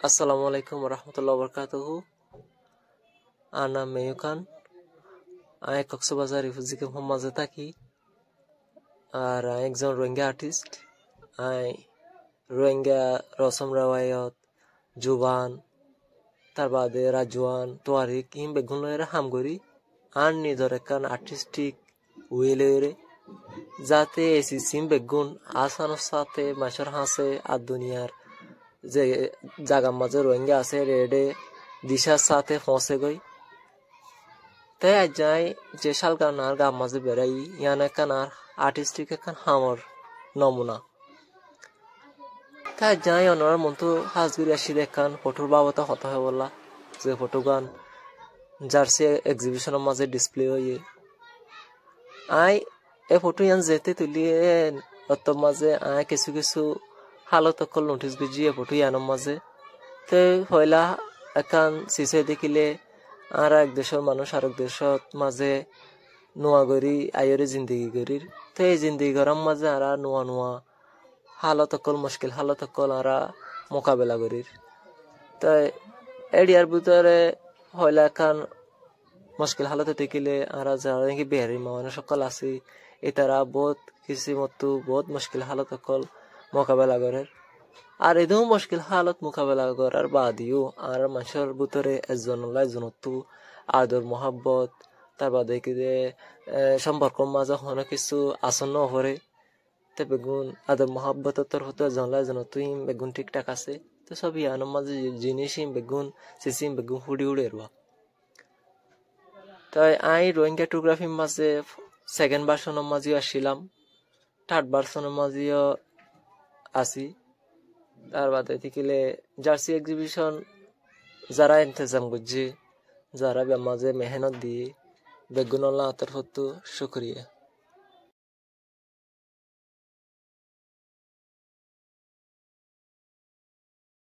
আসসালামু আলাইকুম রহমতুল্লাহ বরকাতুহু। আর নাম মেয়ু খান। আমি কক্সবাজার রিফিউজি ক্যাম্পের মাঝে থাকি। আর একজন রোহিঙ্গা আর্টিস্ট। আমি রোহিঙ্গা রসম রেওয়ায়ত জুবান তার বাদে রাজওয়ান তোয়ারিক ইম বেগুনের হাম করি আর নিজের একখান আর্টিস্টিক উইলেরে যাতে এসি সিম বেগুন আসানোর সাথে মাসের হাসে আর দুনিয়ার যে জাগার মাঝে রোহিঙ্গা আছে রেডে দিশার সাথে পৌঁছে গই। তাই আজ যাই যে শাল গান আর গাম মাঝে বেড়াই ইয়ান একখান আর আর্টিস্টিক একখান হামর নমুনা। তাই যাই অনার মতো হাজগুড়ি আসি দেখান ফটোর বাবতা হতা হয়ে বললা যে ফটো গান জার্সি এক্সিবিশনের মাঝে ডিসপ্লে হয়ে আই এ ফটো ইয়ান যেতে তুলিয়ে অত মাঝে আয় কিছু কিছু হালত অকল নোটিস বুঝি এ ফটো ইয়ানোর মাঝে তো হইলা এখান সিসে দেখিলে আর এক দেশের মানুষ আর এক দেশের মাঝে নোয়া করি আয়রে জিন্দগি করির তো এই জিন্দগি করার মাঝে আর নোয়া নোয়া হালত অকল মুশকিল হালত অকল আর মোকাবেলা করির। তাই এরিয়ার ভিতরে হইলা এখান মুশকিল হালতে দেখিলে আর যারা নাকি বেহারি মানুষ সকল আছে এ তারা বহুত কিছু মতো বহুত মুশকিল হালত সকল মোকাবেলা করে। আর এদিও মুশকিল হালত মোকাবেলা করার বাদিও আর মানুষের ভিতরে একজনতো আদর মোহাব্বত তার বাদে কি সম্পর্ক মাঝে কোনো কিছু আসন্ন হরে তো বেগুন আদর মোহাব্বত হতো একজনতো বেগুন ঠিকঠাক আছে তো সব ইয়ানোর মাঝে জিনিস বেগুন সিসিম বেগুন হুড়ি উড়ে রুয়া। তাই আই রোহিঙ্গা টোগ্রাফির মাঝে সেকেন্ড ভার্সনের মাঝেও আসছিলাম, থার্ড ভার্সনের মাঝেও আসি। তার বাদে দেখিলে জার্সি এক্সিবিশন যারা ইন্তজাম করছে যারা মাঝে মেহনত দিয়ে বেগুন আল্লাহ তার শুক্রিয়া।